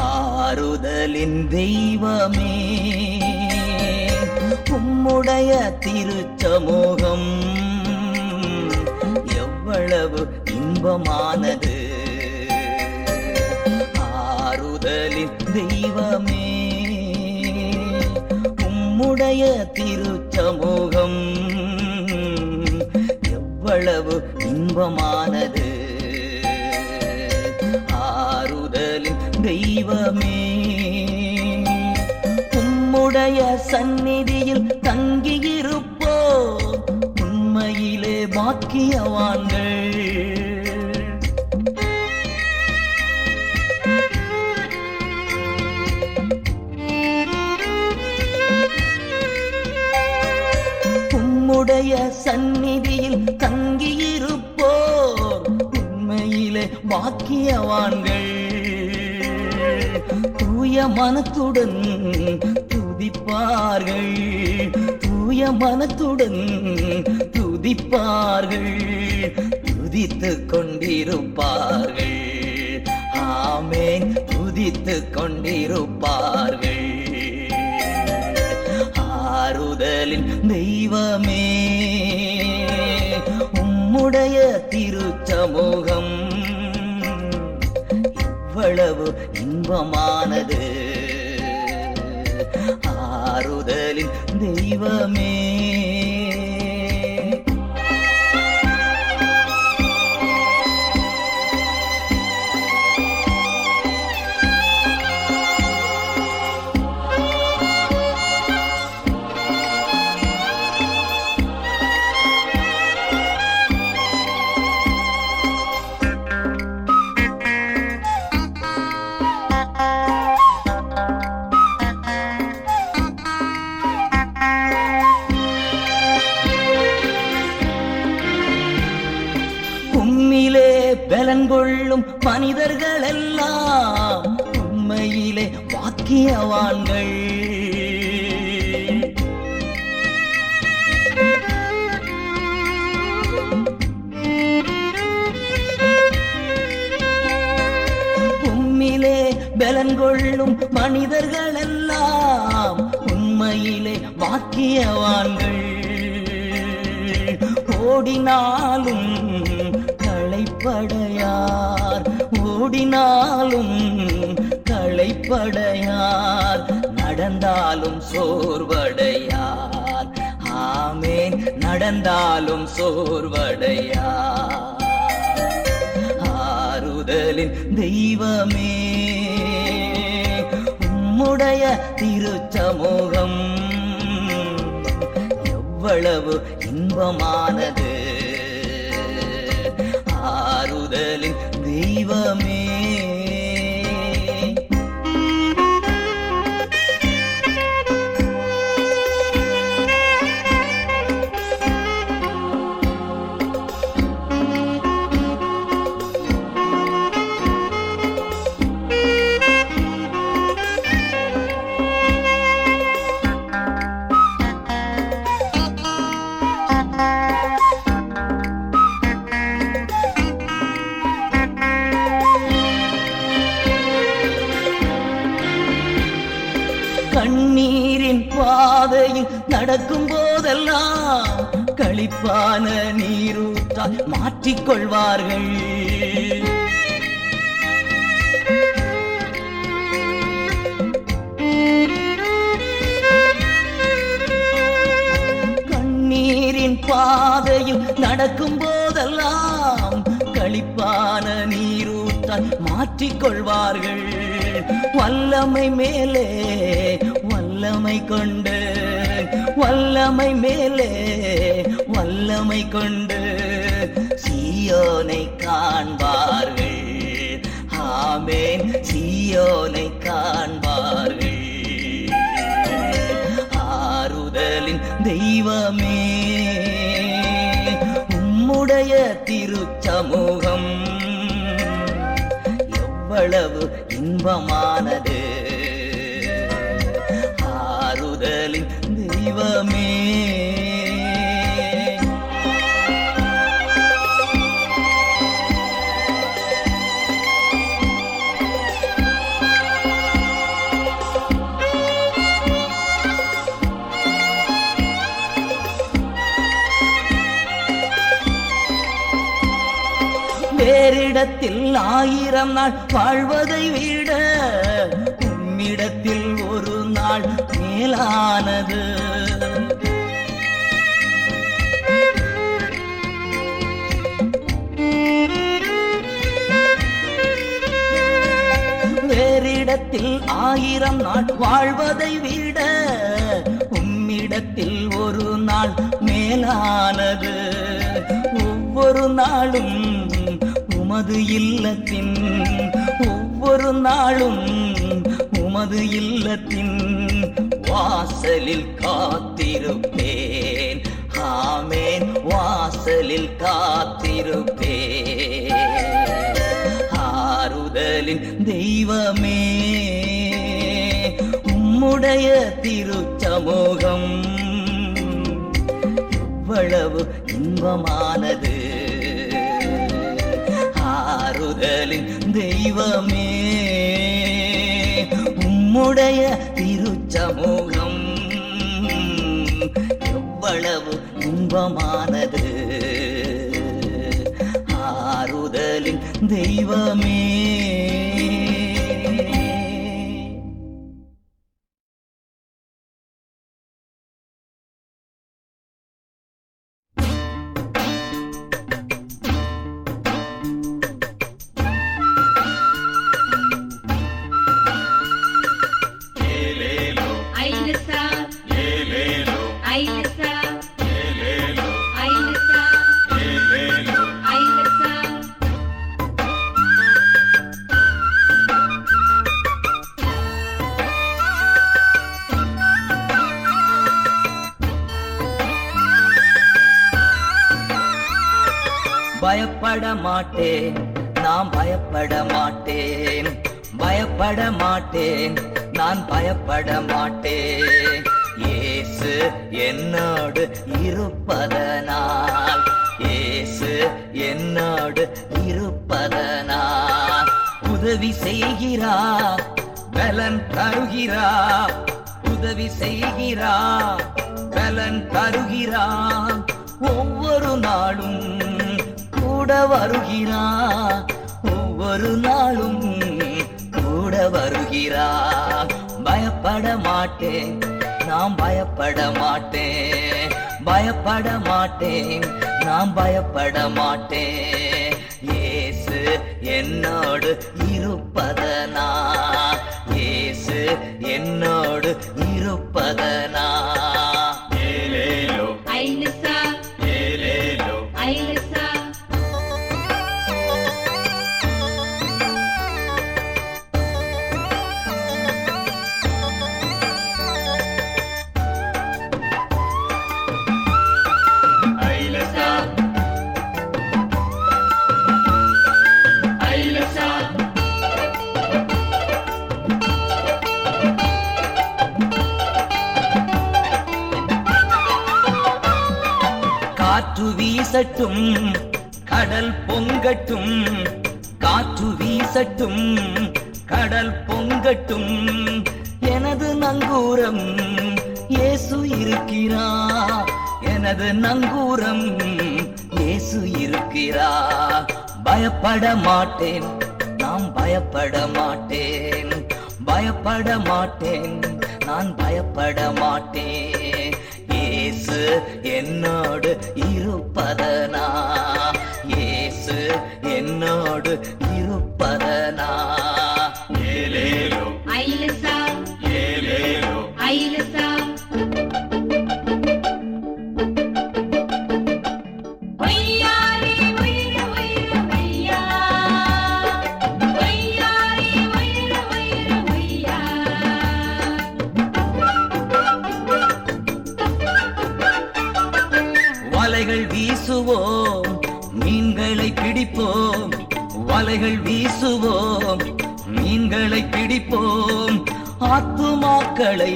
ஆறுதலின் தெய்வமே உம்முடைய திருச்சமூகம் எவ்வளவு இன்பமானது. ஆறுதலின் தெய்வமே உம்முடைய திருச்சமூகம் எவ்வளவு இன்பமானது. ஆறுதலின் தெய்வமே உம்முடைய சந்நிதியில் தங்கியிருப்போ உண்மையிலே பாக்கியவான்கள். உம்முடைய சந்நிதியில் தங்கியிருப்போ உண்மையிலே பாக்கியவான்கள். தூய மனத்துடன் துதிப்பார்கள், தூய மனத்துடன் துதிப்பார்கள், துதித்துக் கொண்டிருப்பார்கள். ஆமென், துதித்துக் கொண்டிருப்பார்கள். ஆறுதலின் தெய்வமே உம்முடைய திருச்சமூகம் எவ்வளவு இன்பமானது. ஆறுதலின் தெய்வமே உம்மிலே பலன் கொள்ளும் மனிதர்கள் எல்லாம் உண்மையிலே பாக்கியவான்கள். உம்மிலே பலன் கொள்ளும் மனிதர்கள் எல்லாம் உண்மையிலே பாக்கியவான்கள். ஓடினாலும் களைப்படையார், ஓடினாலும் களைப்படையார், நடந்தாலும் சோர்வடையார். ஆமென், நடந்தாலும் சோர்வடையார். ஆறுதலின் தெய்வமே உம்முடைய திருச்சமூகம் எவ்வளவு இன்பமானது. ஆறுதலின் தெய்வமே கண்ணீரின் பாதையில் நடக்கும் போதெல்லாம் களிப்பான நீரூற்றால் மாற்றிக்கொள்வார்கள். கண்ணீரின் பாதையில் நடக்கும் போதெல்லாம் களிப்பான நீரூற்றால் மாற்றிக்கொள்வார்கள். வல்லமை மேலே வல்லமை கொண்டு, வல்லமை மேலே வல்லமை கொண்டு சீயோனை காண்பார்கள். ஆமென், சீயோனை காண்பார்கள். ஆறுதலின் தெய்வமே உம்முடைய திருச்சமூகம் எவ்வளவு இன்பமானது. ஆறுதலின் தெய்வமே வேறிடத்தில் 1000 நாள் வாழ்வதை விட உம்மிடத்தில் ஒரு நாள் மேலானது. வேறிடத்தில் 1000 நாள் வாழ்வதை விட உம்மிடத்தில் ஒரு நாள் மேலானது. ஒவ்வொரு நாளும் உமது இல்லத்தின், ஒவ்வொரு நாளும் உமது இல்லத்தின் வாசலில் காத்திருப்பேன். ஆமென், வாசலில் காத்திருப்பேன். ஆறுதலின் தெய்வமே, உம்முடைய திருச்சமூகம் எவ்வளவு இன்பமானது. ஆறுதலின் தெய்வமே, உம்முடைய திருச்சமூகம் எவ்வளவு இன்பமானது. ஆறுதலின் தெய்வமே. பயப்பட மாட்டேன், நான் பயப்பட மாட்டேன். பயப்பட மாட்டேன், நான் பயப்பட மாட்டேன். இயேசு என்னோடு இருப்பதனால், இயேசு என்னோடு இருப்பதனால் உதவி செய்கிறார், பலன் தருகிறார். உதவி செய்கிறார், பலன் தருகிறார். ஒவ்வொரு நாளும் கூட வருகிறார், ஒவ்வொரு நாளும் கூட வருகிறார். பயப்பட மாட்டேன், நாம் பயப்பட மாட்டேன். பயப்பட மாட்டேன், நாம் பயப்பட மாட்டேன். இயேசு என்னோடு இருப்பதனா, இயேசு என்னோடு இருப்பதனா. ஏலேலோ ஐலசா, ஏலேலோ ஐலசா. காற்று வீசட்டும், கடல் பொங்கட்டும். காற்று வீசட்டும், கடல் பொங்கட்டும். எனது நங்கூரம் இயேசு இருக்கிறார், எனது நங்கூரம் இயேசு இருக்கிறார். பயப்பட மாட்டேன், நான் பயப்பட மாட்டேன். பயப்பட மாட்டேன், நான் பயப்பட மாட்டேன். இயேசு என்னோடு இருப்பதனா, இயேசு என்னோடு இருப்பதனா. ஏலேலோ ஐலசா, ஏலேலோ ஐலசா. வலைகள் வீசுவோம், மீன்களை பிடிப்போம். வலைகள் வீசுவோம், மீன்களை பிடிப்போம். ஆத்துமாக்களை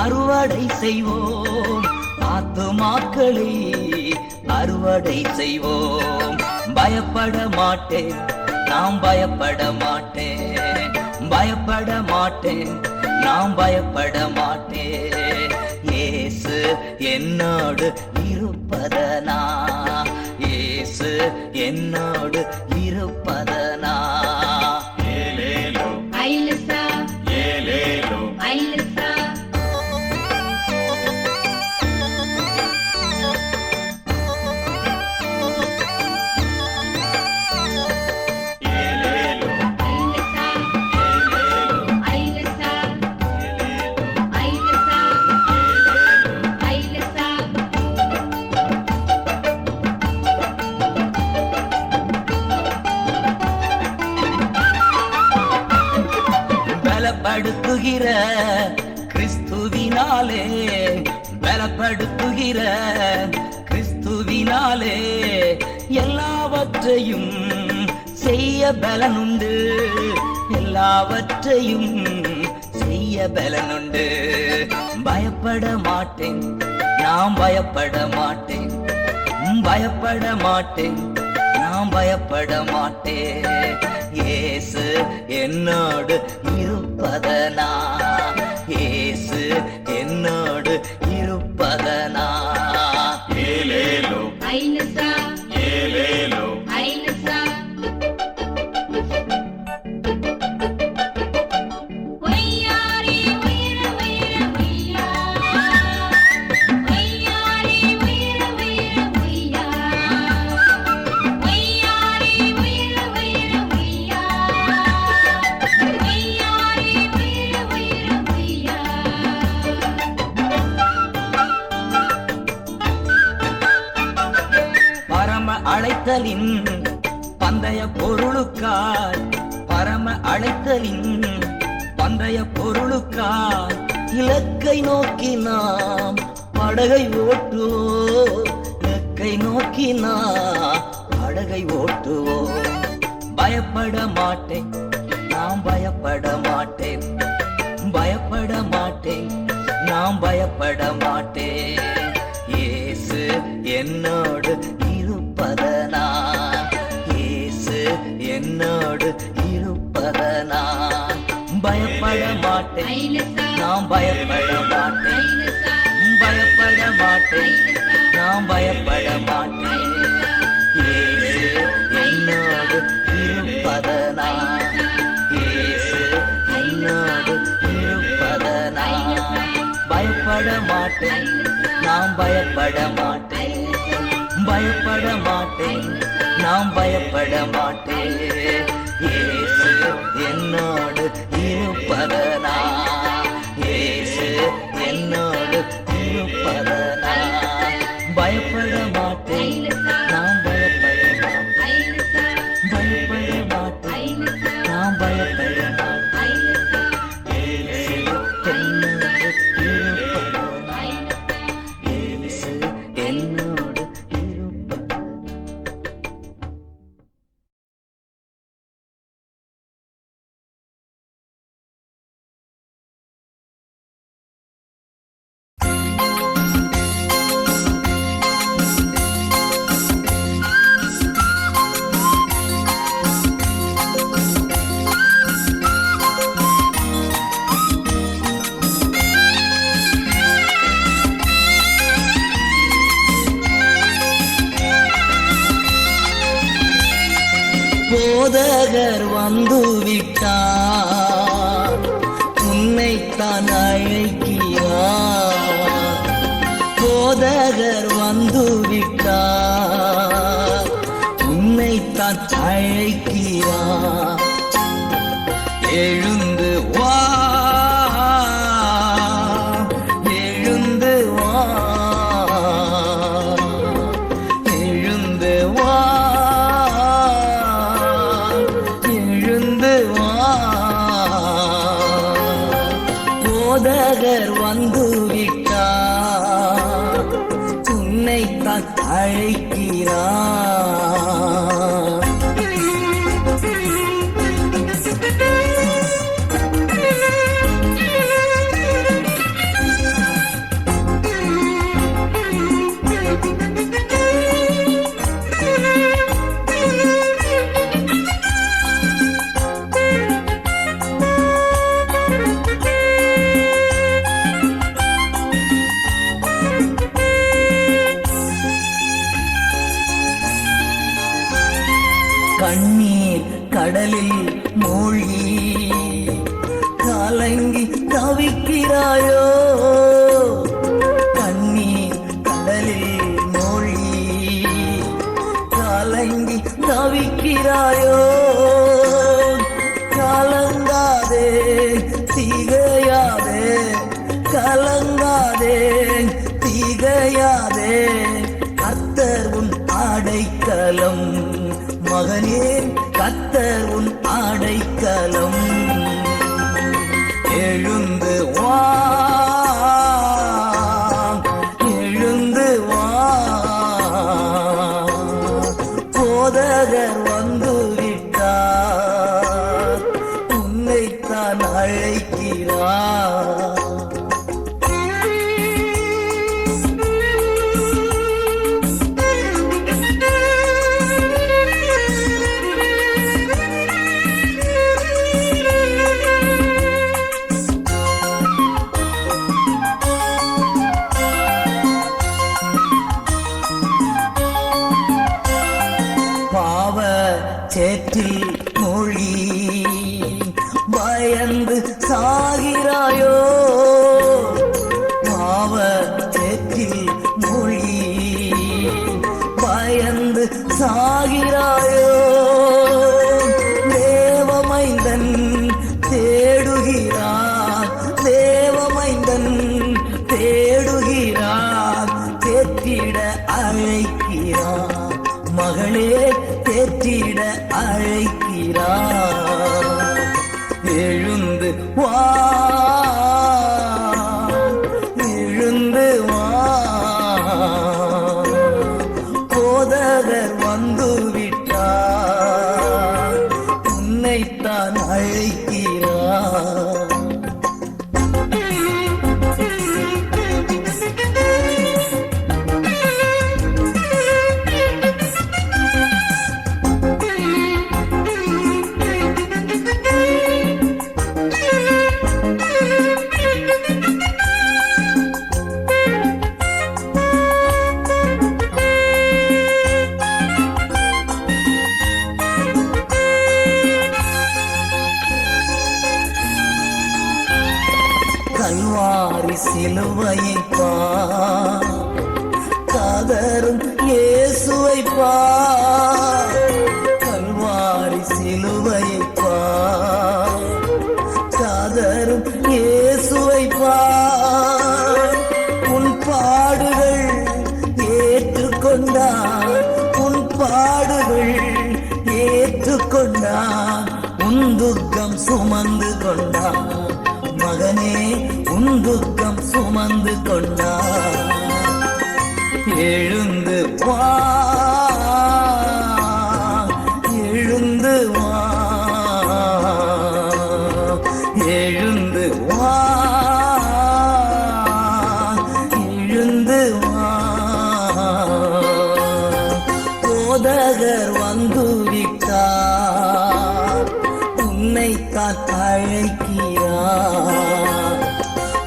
அறுவடை செய்வோம், ஆத்துமாக்களை அறுவடை செய்வோம். பயப்பட மாட்டேன், நாம் பயப்பட மாட்டேன். பயப்பட மாட்டேன், நாம் பயப்பட மாட்டேன். இயேசு என்னோடு இருப்பதனா, இயேசு இயேசு என்னோடு இருப்பதனா. ஏலேலோ ஐலசா ஏலேலோ ஐலசா ஏலேலோ ஐலசா ஐலசா ஐலசா ஐலசா பலப்படுத்துகிற கிறிஸ்துவினாலே, பலப்படுத்துகிற கிறிஸ்துவினாலே எல்லாவற்றையும் செய்ய பலனுண்டு, எல்லாவற்றையும் செய்ய பலனுண்டு. பயப்பட மாட்டேன், நான் பயப்பட மாட்டேன், பயப்பட மாட்டேன், நான் பயப்பட மாட்டேன். இயேசு என்னோடு இருப்பதனா, இயேசு என்னோடு இருப்பதனா. ஏலேலோ ஐலசா ஏலேலோ ஐலசா ஒய்யாரி உயிர உயிர உய்யா ஒய்யாரி உயிர உயிர உய்யா ஒய்யாரி உயிர உயிர உய்யா ஒய்யாரி உயிர உயிர உய்யா பரம அழைத்தலின் பந்தய பொருளுக்காய், பரம அழைத்தலின் பந்தய பொருளுக்காய் இலக்கை நோக்கி நாம் படகை ஓட்டுவோம், இலக்கை நோக்கி நாம் படகை ஓட்டுவோம். பயப்பட மாட்டேன், நாம் பயப்பட மாட்டேன், பயப்பட மாட்டேன், நாம் பயப்பட மாட்டேன். இயேசு என்னோடு இருப்பதனா, இயேசு என்னோடு இருப்பதனா. பயப்பட மாட்டேன், ஐலசா நாம் பயப்பட மாட்டேன், ஐலசா பயப்பட மாட்டேன், நாம் பயப்பட மாட்டேன். இயேசு என்னோடு இருப்பதனா, இயேசு என்னோடு இருப்பதனா. பயப்பட மாட்டேன், நாம் பயப்பட மாட்டேன், பயப்பட மாட்டேன், நாம் பயப்பட மாட்டேன். இயேசு என்னோடு இருப்பதனா, இயேசு என்னோடு இருப்பதனா. பயப்பட மாட்டேன், நாம் பயப்பட மாட்டேன், ஐலசா பயப்பட மாட்டேன், ஐலசா நாம் பயப்பட மாட்டேன். ஐலசா இயேசு என்னோடு இருப்பதனா, இயேசு என்னோடு இருப்பதனா. போதகர் வந்து விட்டார், உன்னைத்தான் அழைக்கிறார். போதகர் வந்து விட்டார், உன்னைத்தான் அழைக்கிறார். எழுந்து வா, எழுந்து வா, எழுந்து வா, எழுந்து வா. போதகர் வந்து விட்டார், உன்னைத்தான் அழைக்கிறார். கடலில் மூழ்கி கலங்கி தவிக்கிறாயோ கண்ணீர் கடலில் மூழ்கி கலங்கி தவிக்கிறாயோ கலங்காதே திகையாதே கலங்காதே திகையாதே கர்த்தர் உன் அடைக்கலம் மகனே கர்த்தர் உன் அடைக்கலம் எழுந்து வா எழுந்து வா போதகர் வந்து விட்டார் உன்னைத்தான் அழைக்கிறார் சேற்றில் மூழ்கி பயந்து சாகிறாயோ பாவ சேற்றில் மூழ்கி பயந்து சாகிறாயோ தேவமைந்தன் தேடுகிறார் தேவமைந்தன் தேடுகிறார் தேற்றிட அழைக்கிறார் மகளே தேற்றிட அழைக்கிறார் எழுந்து வா எழுந்து வா போதகர் வந்து விட்டார் உன்னைத்தான் அழைக்கிறார் கல்வாரி சிலுவையை பார் கதரும் இயேசுவை பார் கல்வாரி சிலுவையை பார் கதரும் இயேசுவை பார் உன் பாடுகள் ஏற்றுக்கொண்டார் உன் பாடுகள் ஏற்றுக்கொண்டார் உன் துக்கம் சுமந்து கொண்டார் மகனே உன் துக்கம் சுமந்து கொண்டார் எழுந்து வா எழுந்து வா எழுந்து வா எழுந்து வா போதகர் வந்து விட்டார் உன்னைத்தான் அழைக்கிறார்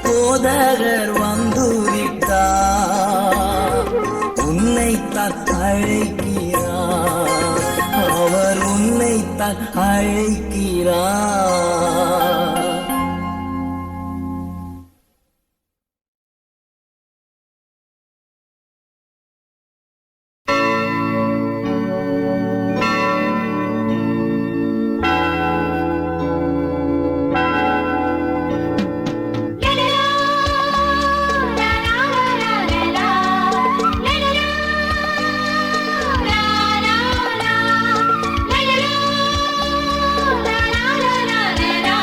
போதகர் வந்து விட்டார் உன்னைத்தான் அழைக்கிறார் அவர் உன்னைத்தான் அழைக்கிறார் la la la la la la la la la la la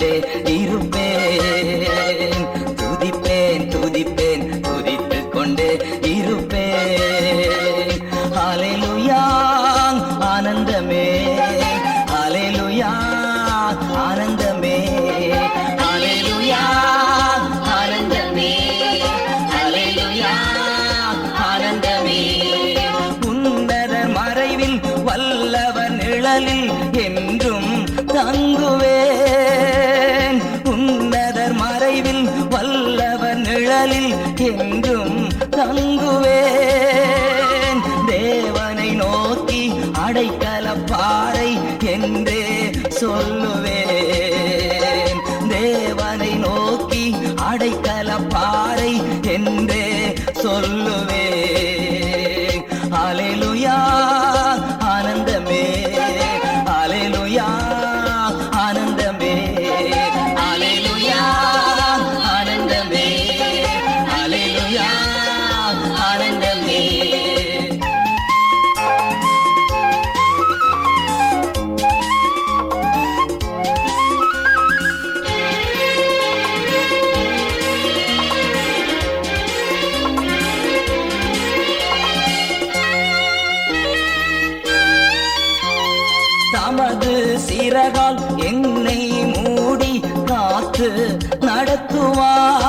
கொண்டே இருப்பேன். துதிப்பேன் துதிப்பேன் துதித்துக் கொண்டே இருப்பேன். ஹல்லேலூயா ஆனந்தமே, ஹல்லேலூயா ஆனந்தமே, ஹல்லேலூயா ஆனந்தமே, ஹல்லேலூயா ஆனந்தமே. உன்னதர் மறைவில் வல்லவர் நிழலில் என்றும் தங்குவேன். உன்னதர் மறைவில் வல்லவர் நிழலில் என்றும் தங்குவேன். தேவனை நோக்கி அடைக்கலப்பாறை என்றே சொல்லுவேன். தேவனை நோக்கி அடைக்கலப்பாறை என்றே சொல்லுவேன். ஹல்லேலூயா ஆனந்தமே, ஹல்லேலூயா ஆனந்தமே, ஹல்லேலூயா ஆனந்தமே, ஹல்லேலூயா ஆனந்தமே. தமது சிறகால் என்னை மூடி காத்து நடத்துவார்.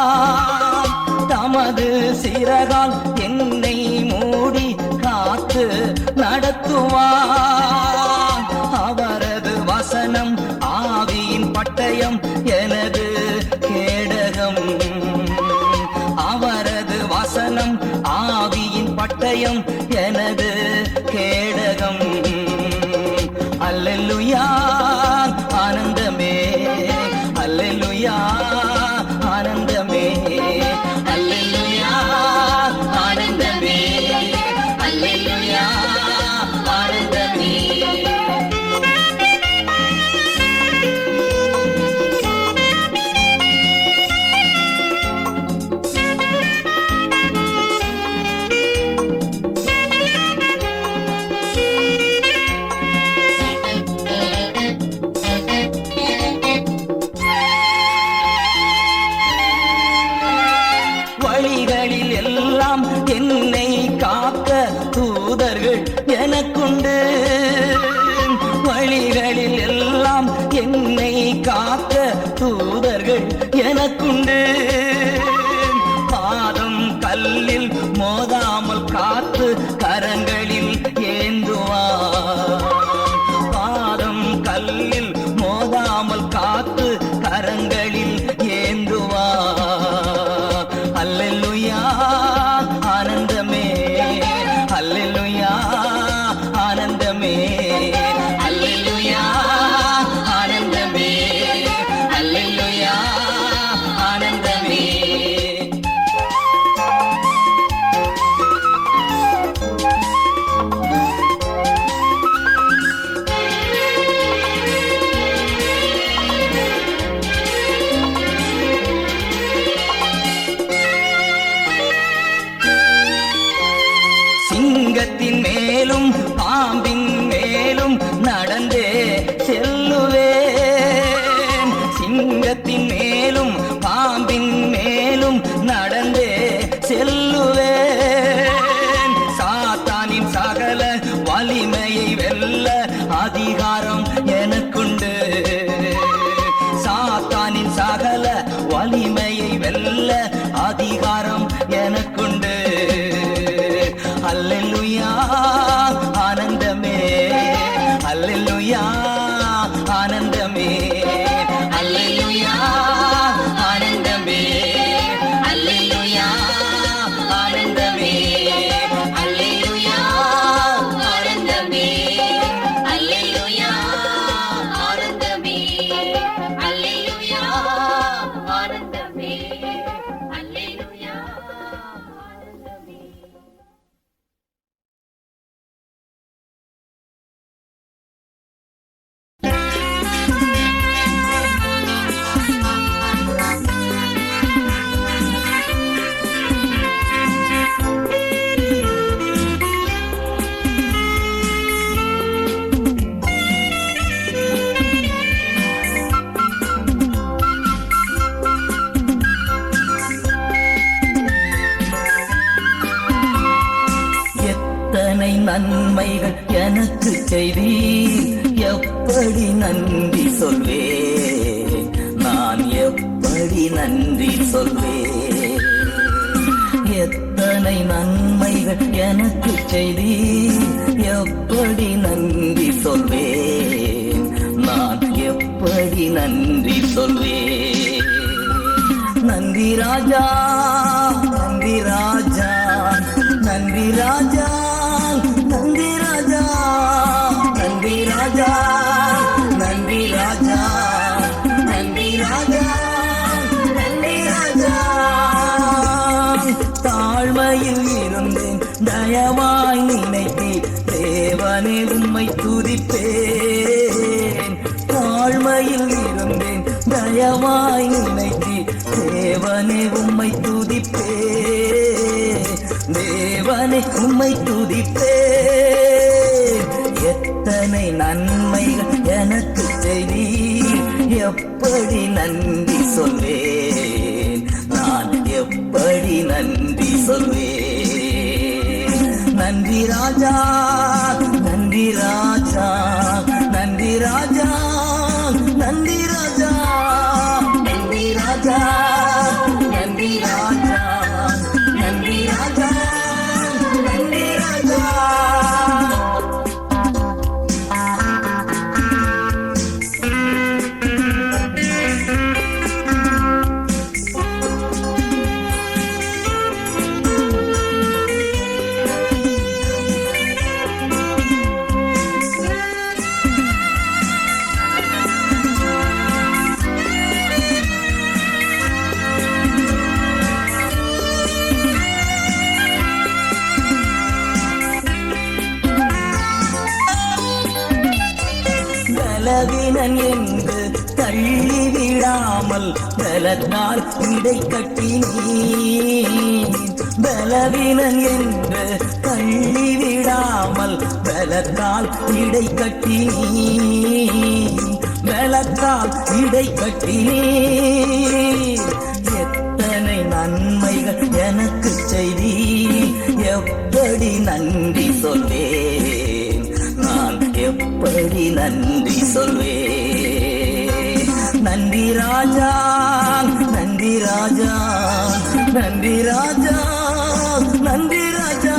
தமது சிறகால் என்னை மூடி காத்து நடத்துவார். அவரது வசனம் ஆவியின் பட்டயம் எனது கேடகம். அவரது வசனம் ஆவியின் பட்டயம் எனது கேடகம். அல்லேலூயா ஆனந்தமே, அல்லேலூயா ஆனந்தமே, அல்லேலூயா ஆனந்தமே, அல்லேலூயா ஆனந்தமே. வழிகளில் எல்லாம் என்னை காக்க தூதர்கள் எனக்குண்டு. வழிகளில் எல்லாம் என்னை காக்க தூதர்கள் எனக்குண்டு. பாதம் கல்லில் மோதாமல் காத்து கரங்களில் ஏந்துவார். பாதம் கல்லில் மோதாமல் காத்து கரங்களில் ஏந்துவார். அல்லேலூயா ஆனந்தமே, அல்லேலூயா ஆனந்தமே, அல்லேலூயா ஆனந்தமே, அல்லேலூயா ஆனந்தமே. சிங்கத்தின் மேலும் பாம்பின் மேலும் நடந்தே செல்லுவேன். சிங்கத்தின் மேலும் பாம்பின் மேலும் நடந்தே செல்லுவேன். சாத்தானின் சகல வலிமையை வெல்ல அதிகாரம் எனக்குண்டு. சாத்தானின் சகல வலிமையை வெல்ல அதிகாரம் எனக்குண்டு. அல்லேலூயா ஆனந்தமே, அல்லேலூயா ஆனந்தமே, அல்லேலூயா ஆனந்தமே, அல்லேலூயா ஆனந்தமே, அல்லேலூயா ஆனந்தமே, அல்லேலூயா ஆனந்தமே, அல்லேலூயா ஆனந்தமே. நன்மைகள் எனக்கு செய்தீர், எப்படி நன்றி சொல்வேன், நான் எப்படி நன்றி சொல்வேன். எத்தனை நன்மைகள் எனக்கு செய்தீர், எப்படி நன்றி சொல்வேன், நான் எப்படி நன்றி சொல்வேன். நன்றி ராஜா, நன்றி ராஜா, நன்றி ராஜா, நன்றி ராஜா, நன்றி ராஜா, நன்றி ராஜா, நன்றி ராஜா, நன்றி ராஜா. தாழ்மையில் இருந்தேன் தயவாய் நினைத்தேன், தேவனே உம்மை துதிப்பேன். தாழ்மையில் இருந்தேன் தயவாய் நினைத்தேன், தேவனே உம்மை துதிப்பேன், தேவனே உம்மை துதிப்பேன். எத்தனை நன்மைகள் எனக்கு செய்தீர், எப்படி நன்றி சொல்வேன், நான் எப்படி நன்றி சொல்வேன். நன்றி ராஜா, நன்றி ராஜா, நன்றி ராஜா, நன்றி ராஜா, நன்றி ராஜா, நன்றி ராஜா, நன்றி ராஜா, நன்றி ராஜா. பலவீனன் என்று தள்ளிவிடாமல் பலத்தால் இடை கட்டினீர், பலவீனன் என்று தள்ளிவிடாமல் பலத்தால் இடை கட்டினீர், பலத்தால் இடை கட்டினீர். எத்தனை நன்மைகள் எனக்கு செய்தீர், எப்படி நன்றி சொல்வேன், நான் எப்படி நன்றி சொல்வேன். நன்றி ராஜா, நன்றி ராஜா, நன்றி ராஜா, நன்றி ராஜா,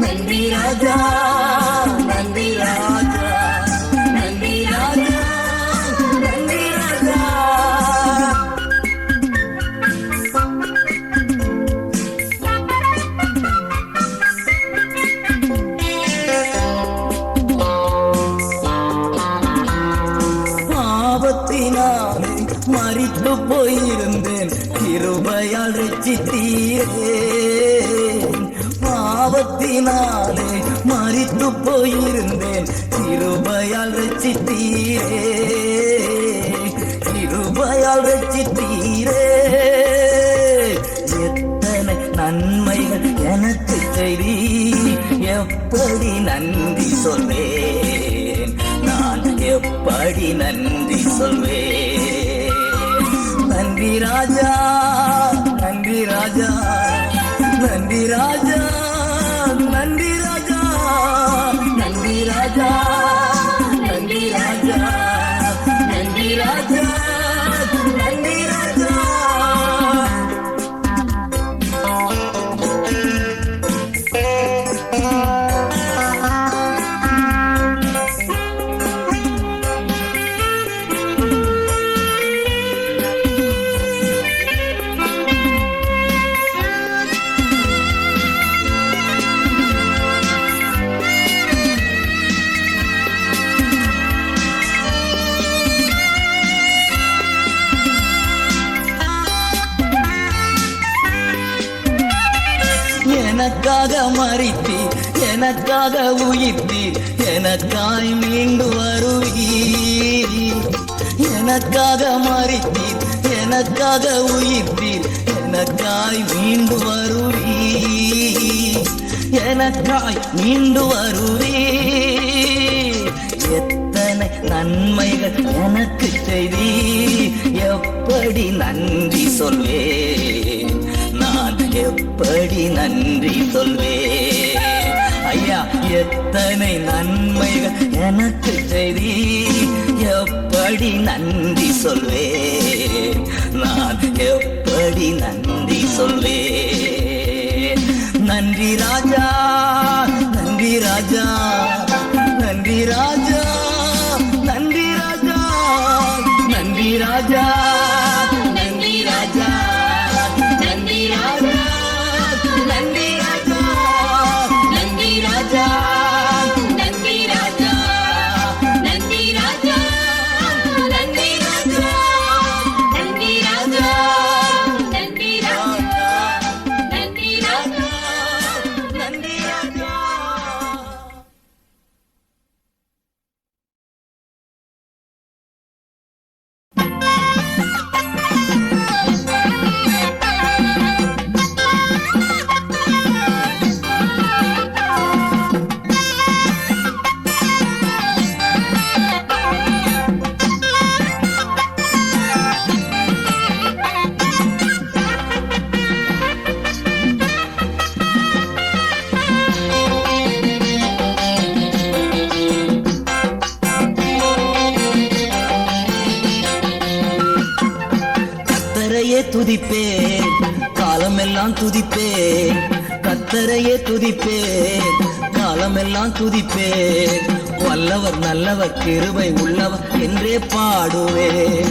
நன்றி ராஜா, நன்றி ராஜா, நன்றி ராஜா, நன்றி ராஜா. பாவத்தினாலே மரித்து போயிருந்தேன், கிருபையால் ரட்சித்தீரே. பாவத்தினாலே மரித்து போயிருந்தேன், கிருபையால் ரட்சித்தீரே, கிருபையால் ரட்சித்தீரே. எத்தனை நன்மைகள் எனக்கு செய்தீர், எப்படி நன்றி சொல்வேன், நான் எப்படி நன்றி சொல்வேன். நன்றி ராஜா, நன்றி ராஜா, நன்றி ராஜா, நன்றி ராஜா, நன்றி ராஜா, நன்றி ராஜா, நன்றி ராஜா, நன்றி ராஜா. எனக்காக மரித்தீர், எனக்காக உயிர்த்தீர், எனக்காய் மீண்டு வருவீர். எனக்காக மரித்தீர், எனக்காக உயிர்த்தீர், எனக்காய் மீண்டு வருவீர், எனக்காய் மீண்டு வருவீர். எத்தனை நன்மைகள் எனக்கு செய்தீர், எப்படி நன்றி சொல்வேன், நான் எப்படி நன்றி சொல்வேன். ஐயா எத்தனை நன்மைகள் எனக்கு செய்தி, எப்படி நன்றி சொல்வேன், நான் எப்படி நன்றி சொல்வேன். நன்றி ராஜா, நன்றி ராஜா, நன்றி ராஜா, நன்றி ராஜா, நன்றி ராஜா, நன்றி ராஜா, நன்றி ராஜா, நன்றி ராஜா, நன்றி ராஜா, நன்றி ராஜா, நன்றி ராஜா, நன்றி ராஜா, நன்றி ராஜா, நன்றி ராஜா, நன்றி ராஜா, நன்றி ராஜா. கத்தரையே துதிப்பேன், காலமெல்லாம் துதிப்பேன், கத்தரையே துதிப்பேன், காலமெல்லாம் துதிப்பேன். வல்லவர் நல்லவர் கிருபை உள்ளவர் என்றே பாடுவேன்,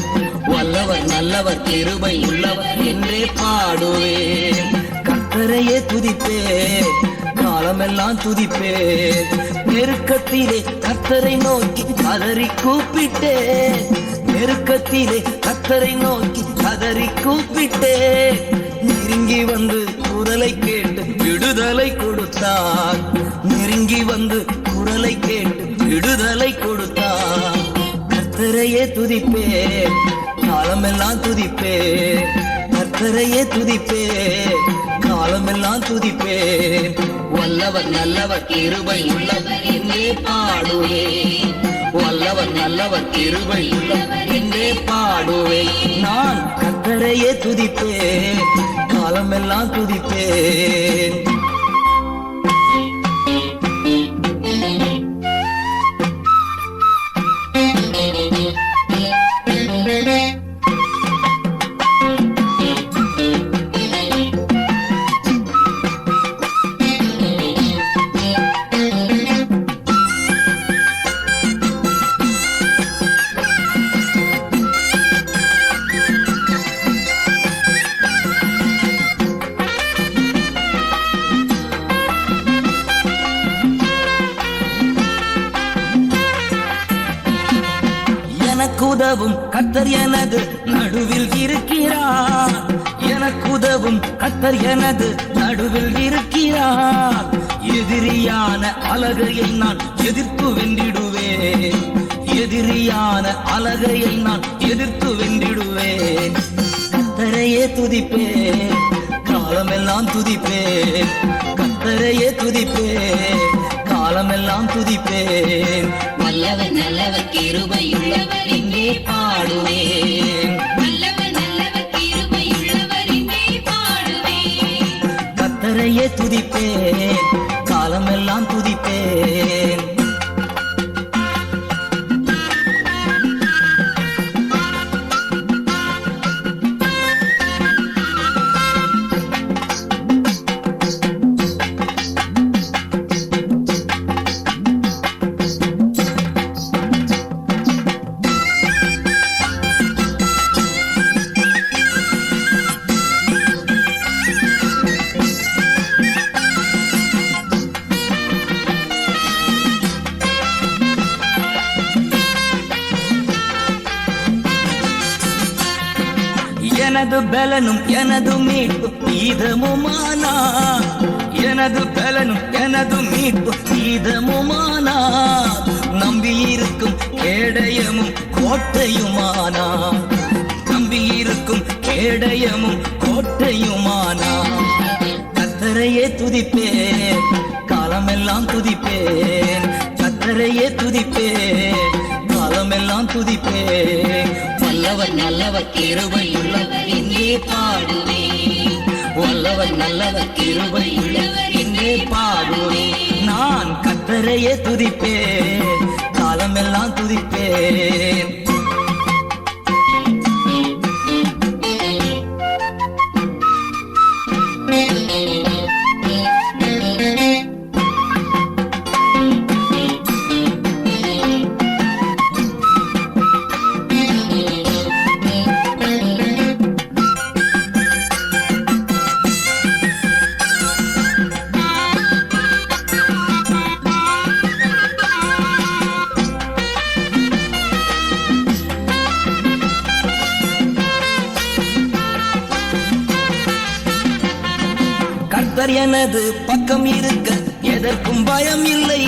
வல்லவர் நல்லவர் கிருபை உள்ளவர் என்றே பாடுவேன். கத்தரையே துதிப்பேன், காலமெல்லாம் துதிப்பேன். நெருக்கத்திலே கத்தரை நோக்கி கதறி கூப்பிட்டேன், நெருக்கத்திலே கத்தரை நோக்கி கதறி கூப்பிட்டேன். நெருங்கி வந்து குரலை கேட்டு விடுதலை கொடுத்தார், நெருங்கி வந்து குரலை கேட்டு விடுதலை கொடுத்தார். கத்தரையே துதிப்பேன், காலமெல்லாம் துதிப்பேன், கத்தரையே துதிப்பேன், காலமெல்லாம் துதிப்பேன். வல்லவர் நல்லவர் கிருபை உள்ளவர் என்றே பாடுவேன், வல்லவர் நல்லவர் கிருபை உள்ளவர் என்றே பாடுவேன். நான் கத்தரையே துதிப்பேன், காலமெல்லாம் துதிப்பேன். எனக்குதவும் கத்தர் எனது நடுவில் இருக்கிறார், எனக்குதவும் கத்தர் எனது நடுவில் இருக்கிறார். எதிரியான அலகையை நான் எதிர்த்து வென்றிடுவேன், எதிரியான அலகையை நான் எதிர்த்து வென்றிடுவேன். கத்தரையே துதிப்பேன், காலமெல்லாம் துதிப்பேன், கத்தரையே துதிப்பேன், காலமெல்லாம் துதிப்பேன். வல்லவர் நல்லவர் கிருபை உள்ளவர் என்றே பாடுவேன், வல்லவர் நல்லவர் கிருபை உள்ளவர் என்றே பாடுவேன். கத்தரையே துதிப்பேன், காலமெல்லாம் துதிப்பேன். எனது பலனும் எனது மீட்பு ஈதமுமானா, எனது பலனும் எனது மீட்பு ஈதமுமானா. நம்பியிருக்கும் கேடயமும் கோட்டையுமானா, நம்பியிருக்கும் கேடயமும் கோட்டையுமானா. கத்தரையே துதிப்பேன், காலமெல்லாம் துதிப்பேன், கத்தரையே துதிப்பேன், காலமெல்லாம் துதிப்பேன். வல்லவர் நல்லவர் கிருபை உள்ளவர் என்றே பாடுவேன், வல்லவர் நல்லவர் கிருபை உள்ளவர் என்றே பாடுவேன். நான் கர்த்தரையே துதிப்பேன், காலமெல்லாம் துதிப்பேன். கர்த்தர் எனது பக்கம் இருக்க எதற்கும் பயம் இல்லை.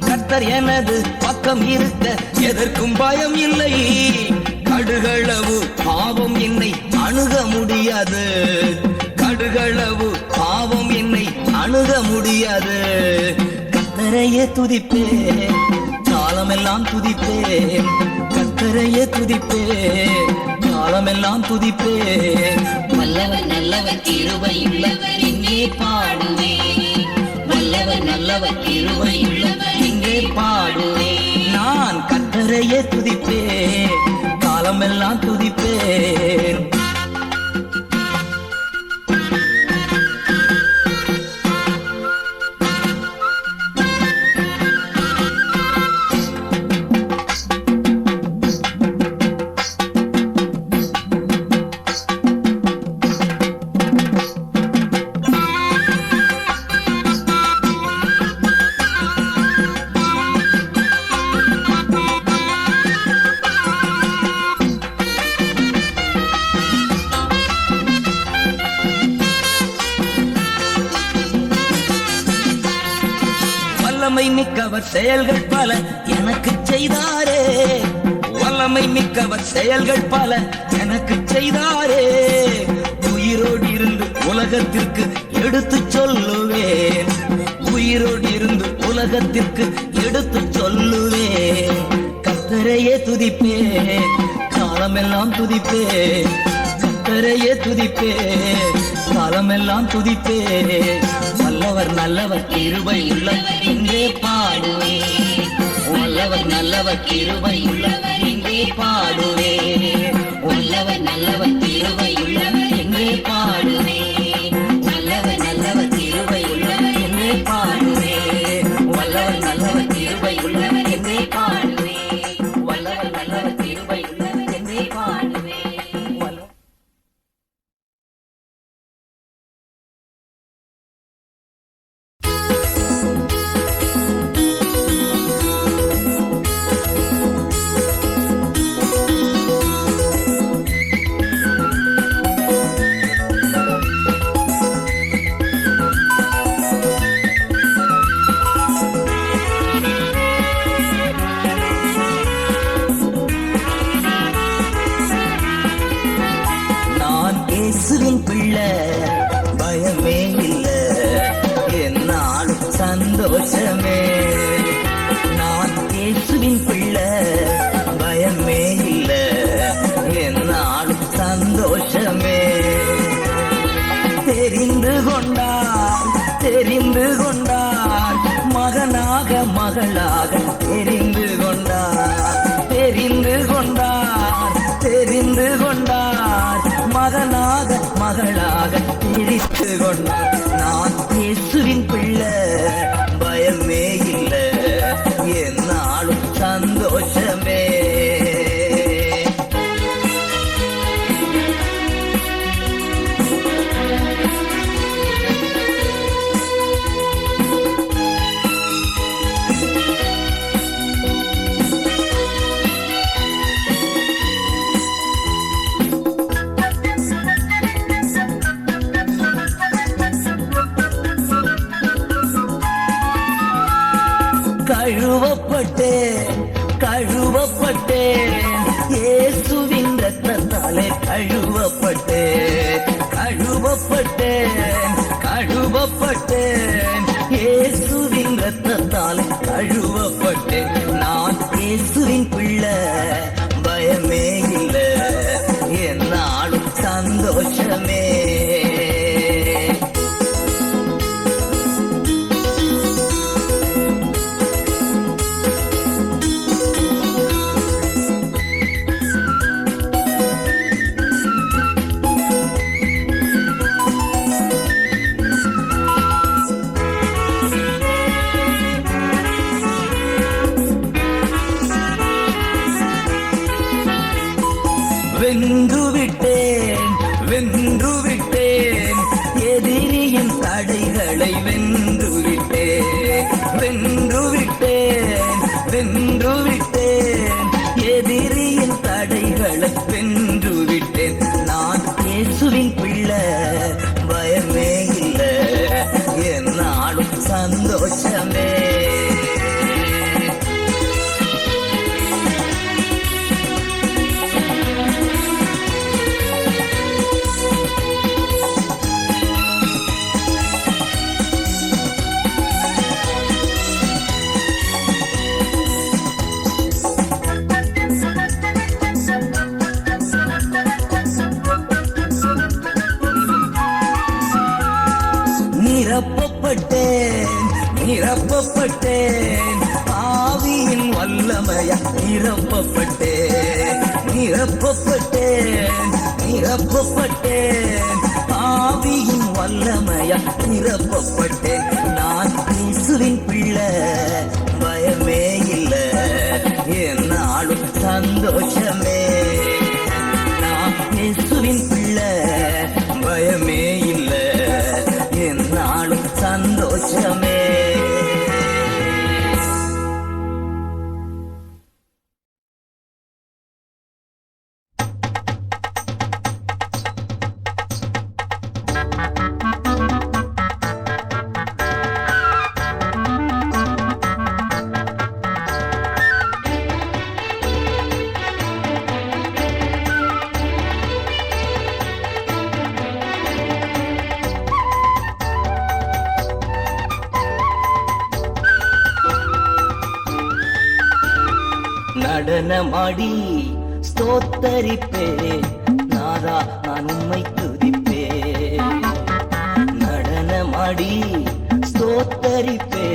கர்த்தர் எனது பக்கம் இருக்க எதற்கும் பயம் இல்லை. கடுகளவு பாவம் என்னை அணுக முடியாது. கடுகளவு பாவம் என்னை அணுக முடியாது. கர்த்தரையே துதிப்பேன், காலமெல்லாம் துதிப்பேன். கர்த்தரையே துதிப்பேன், காலமெல்லாம் துதிப்பேன். வல்லவர் நல்லவர் கிருபையுள்ளவர் இங்கே பாடுவேன். வல்லவர் நல்லவர் கிருபையுள்ளவர் இங்கே பாடுவேன். நான் கர்த்தரையே துதிப்பேன், காலமெல்லாம் துதிப்பேன். வல்லமை மிக்கவர் செயல்கள் பல எனக்கு செய்தாரே. வல்லமை மிக்கவர் செயல்கள் பல எனக்கு செய்தாரே. உயிரோடு இருந்து உலகத்திற்கு எடுத்து சொல்லுவேன். உயிரோடு இருந்து உலகத்திற்கு எடுத்து சொல்லுவேன். கர்த்தரையே துதிப்பேன், காலமெல்லாம் துதிப்பேன். கர்த்தரையே துதிப்பேன், காலமெல்லாம் துதிப்பேன். வல்லவர் நல்லவர் கிருபை உள்ளவர் இங்கே பாடுவேன். வல்லவர் நல்லவர் கிருபை உள்ளவர் இங்கே பாடுவேன். வல்லவர் நல்லவர் கிருபை உள்ளவர் இங்கே பாடுவேன். வல்லவர் நல்லவர் கிருபை உள்ளவர் இங்கே பாடுவேன். வல்லவர் நல்லவர் கிருபை உள்ளவர் இங்கே பாடுவேன். வல்லவர் நல்லவர் கிருபை உள்ளவர் இங்கே பாடுவேன். இயேசுவின் பிள்ளை, பயமே இல்ல, என்னாலும் சந்தோஷமே. நான் இயேசுவின் பிள்ளை, பயமே இல்ல, என்னாலும் சந்தோஷமே. தெரிந்து கொண்டார், தெரிந்து கொண்டார், மகனாக மகளாக தெரிந்து கொண்டார். தெரிந்து கொண்டார், தெரிந்து கொண்டார், மகனாக மகளாக பிரித்து கொண்டார். நான் இயேசுவின் பிள்ளை, பயமே இல்ல, என்னாலும் சந்தோஷமே. கழுவப்பட்டேன், கழுவப்பட்டேன், இயேசுவின் ரத்தத்தாலே கழுவப்பட்டேன். கழுவப்பட்டேன், கழுவப்பட்டேன், இயேசுவின் ரத்தத்தாலே கழுவப்பட்டேன். நான் இயேசுவின் பிள்ளை, பயமே இல்ல, என்னாலும் சந்தோஷமே. விட்டேன் வென்று விட்டேன் எதிரியின் தடைகளை வென்று விட்டேன் வென்று விட்டேன் வென்று விட்டேன் எதிரியின் தடைகளை வென்று விட்டேன் நான் இயேசுவின் பிள்ளை பயமே இல்லை என்னாலும் சந்தோஷமே நிரப்பப்பட்டேன் நிரப்பப்பட்டேன் ஆவியின் வல்லமையா நிரப்பப்பட்டேன் நிரப்பப்பட்டேன் நிரப்பப்பட்டேன் ஆவியின் வல்லமையா நிரப்பப்பட்டேன் நான் இயேசுவின் பிள்ளை பயமே இல்லை என்னாலும் சந்தோஷமே நான் இயேசுவின் பிள்ளை பயமே இல்லை என்னாலும் சந்தோஷமே நடனமாடி ஸ்தோத்தரிப்பே நாதா நான் உம்மை துதிப்பே நடனமாடி ஸ்தோத்தரிப்பே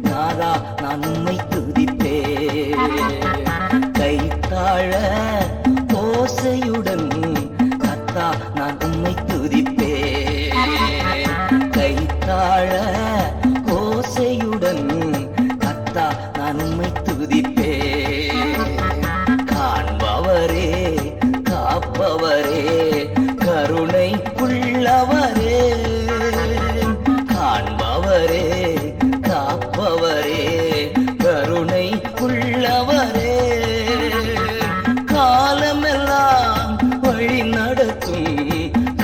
நாதா நான் உம்மை துதிப்பே கைத்தாழ ஓசையுடன் கர்த்தா நான் உம்மை துதிப்பே கைத்தாழ ஓசையுடன் கர்த்தா நான் உம்மை துதிப்பே காண்பவரே காப்பவரே கருணை உள்ளவரே காண்பவரே காப்பவரே கருணை உள்ளவரே காலமெல்லாம் வழி நடத்தும்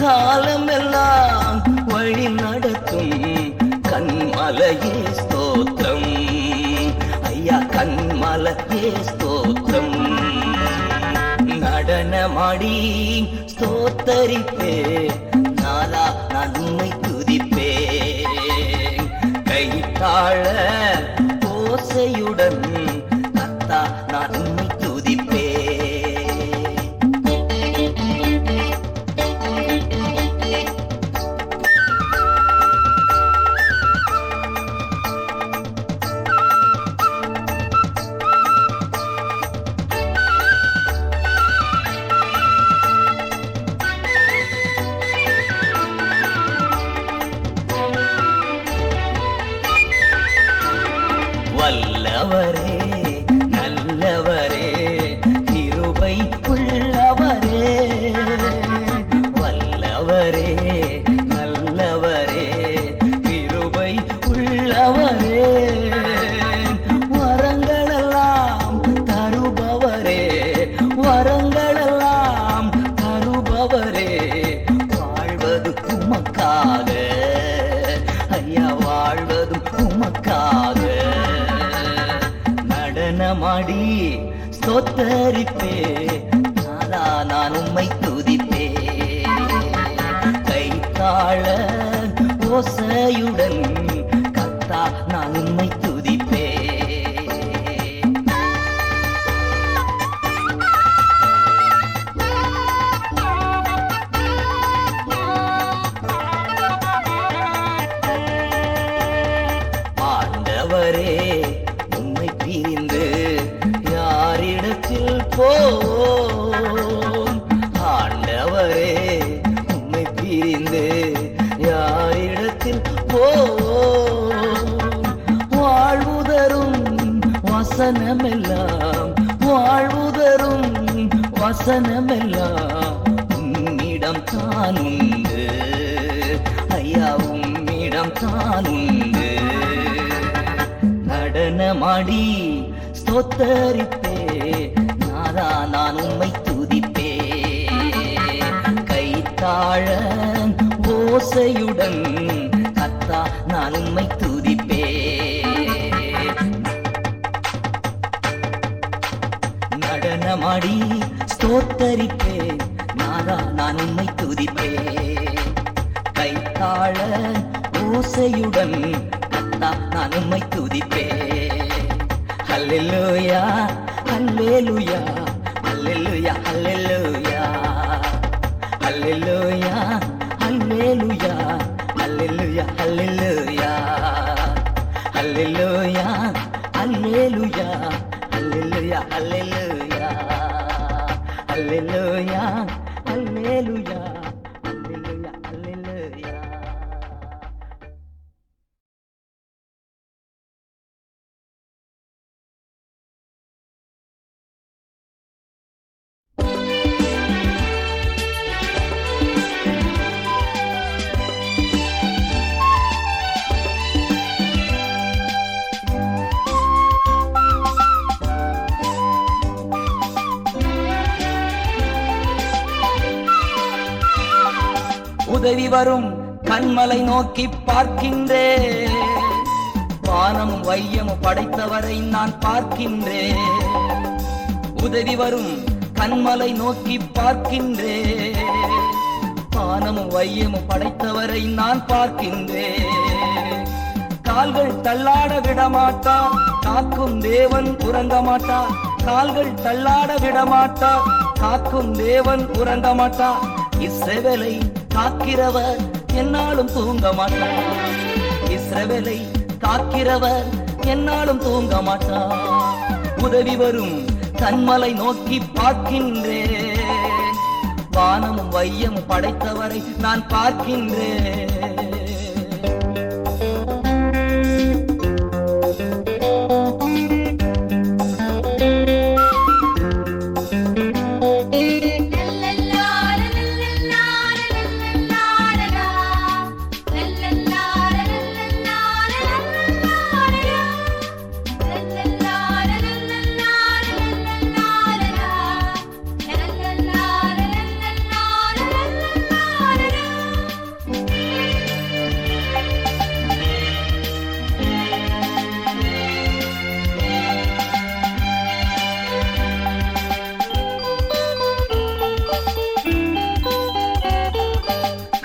காலமெல்லாம் வழி நடத்தும் கண்மலையே ஸ்தோத்திரம் ஐயா கண்மலையே ஸ்தோத்திரம் நடனமாடி ஸ்தோத்தரிப்பே நாதா நான் உம்மை துதிப்பே கைத்தாழ ஓசையுடன் கர்த்தா நான் உம்மை துதிப்பே வல்லவரே நல்லவரே கிருபை உள்ளவரே வல்லவரே நல்லவரே கிருபை உள்ளவரே வரங்களெல்லாம் தருபவரே வரங்களெல்லாம் தருபவரே வாழ்வது உமக்காக ஐயா வாழ்வது உமக்காக நடனமாடி ஸ்தோத்தரிப்பே நாதா நான் உம்மை துதிப்பே கைத்தாழ ஓசையுடன் கர்த்தா நான் உம்மை துதிப்பே ஆண்டவரே உம்மை பிரிந்து யாரிடத்தில் போவோம் ஆண்டவரே உம்மை பிரிந்து யாரிடத்தில் போவோம் வாழ்வுதரும் வசனமெல்லாம் வாழ்வுதரும் வசனமெல்லாம் தான் உண்டு ஐயா உம்மிடம் தான் உண்டு. நடனமாடி ஸ்தோத்தரிப்பே நாதா நான் உம்மை துதிப்பே. கைத்தாழ ஓசையுடன் கர்த்தா நான் உம்மை துதிப்பே. நடனமாடி ஸ்தோத்தரிப்பே நாதா நான் உம்மை துதிப்பே. கைத்தாழ ஓசையுடன் கர்த்தா நான் உம்மை துதிப்பே. ஹல்லேலூயா ஹல்லேலூயா ஹல்லேலூயா ஹல்லேலூயா ஹல்லேலூயா ஹல்லேலூயா ஹல்லேலூயா ஹல்லேலூயா ஹல்லேலூயா ஹல்லேலூயா ஹல்லேலூயா ஹல்லேலூயா ஹல்லேலூயா ஹல்லேலூயா ஹல்லேலூயா ஹல்லேலூயா. உதவி வரும் கண்மலை நோக்கி பார்க்கின்றேன். வானமும் வையமும் படைத்தவரை நான் பார்க்கின்றேன். உதவி வரும் கண்மலை நோக்கி பார்க்கின்றேன். வானமும் வையமும் படைத்தவரை நான் பார்க்கின்றேன். கால்கள் தள்ளாட விடமாட்டா காக்கும் தேவன் உறங்க மாட்டா. கால்கள் தள்ளாட விடமாட்டா காக்கும் தேவன் உறங்க மாட்டா. இஸ்ரவேலை காக்கிறவர் என்னாலும் தூங்க மாட்டார். இஸ்ரவேலை காக்கிறவர் என்னாலும் தூங்க மாட்டார். உதவி வரும் கண்மலை நோக்கி பார்க்கின்றேன். வானமும் வையமும் படைத்தவரை நான் பார்க்கின்றேன்.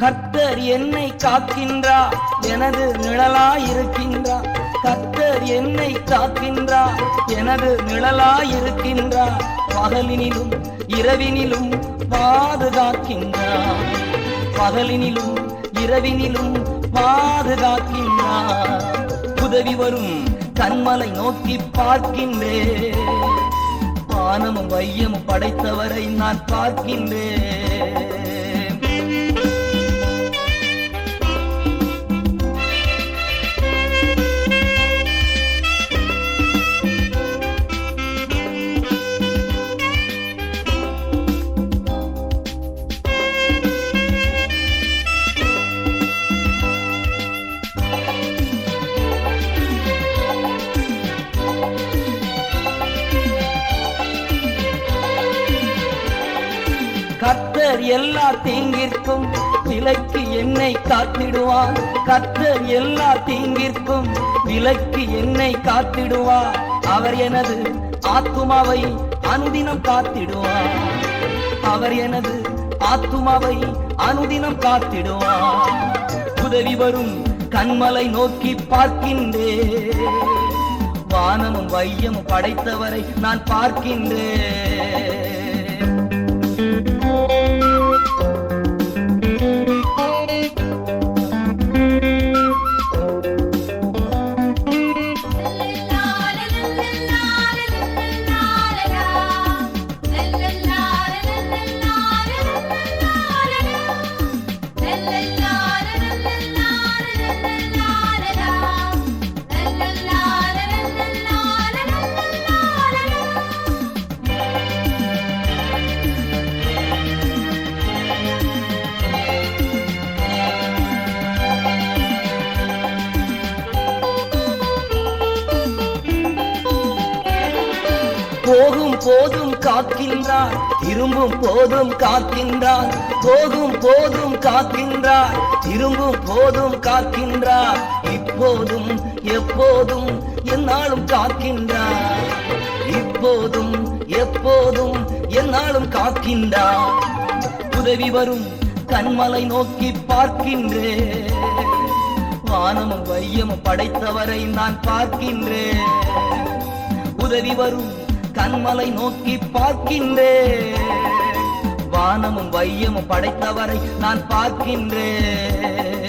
கர்த்தர் என்னை காக்கின்றார் எனது நிழலாயிருக்கின்றார். கர்த்தர் என்னை காக்கின்றார் எனது நிழலாயிருக்கின்றார். பகலினிலும் இரவினிலும் பாதுகாக்கின்றார். பகலினிலும் இரவினிலும் பாதுகாக்கின்றார். உதவி வரும் கண்மலை நோக்கி பார்க்கின்றேன். வானமும் வையமும் படைத்தவரை நான் பார்க்கின்றேன். கர்த்தர் எல்லா தீங்கிற்கும் விலக்கி என்னை காத்திடுவார். கர்த்தர் எல்லா தீங்கிற்கும் விலக்கி என்னை காத்திடுவார். அவர் எனது ஆத்துமாவை அனுதினம் காத்திடுவார். அவர் எனது ஆத்துமாவை அனுதினம் காத்திடுவார். உதவி வரும் கண்மலை நோக்கி பார்க்கின்றேன். வானமும் வையமும் படைத்தவரை நான் பார்க்கின்றேன். போகும் போதும் காக்கின்றார், திரும்பும் போதும் காக்கின்றார். போகும் போதும் காக்கின்றார், திரும்பும் போதும் காக்கின்றார். இப்போதும் எப்போதும் என்னாலும் காக்கின்றார். இப்போதும் எப்போதும் என்னாலும் காக்கின்றார். உதவி வரும் கண்மலை நோக்கி பார்க்கின்றேன், வானமும் வையமும் படைத்தவரை நான் பார்க்கின்றேன். உதவி வரும் கண்மலை நோக்கி பார்க்கின்றேன், வானமும் வையமும் படைத்தவரை நான் பார்க்கின்றேன்.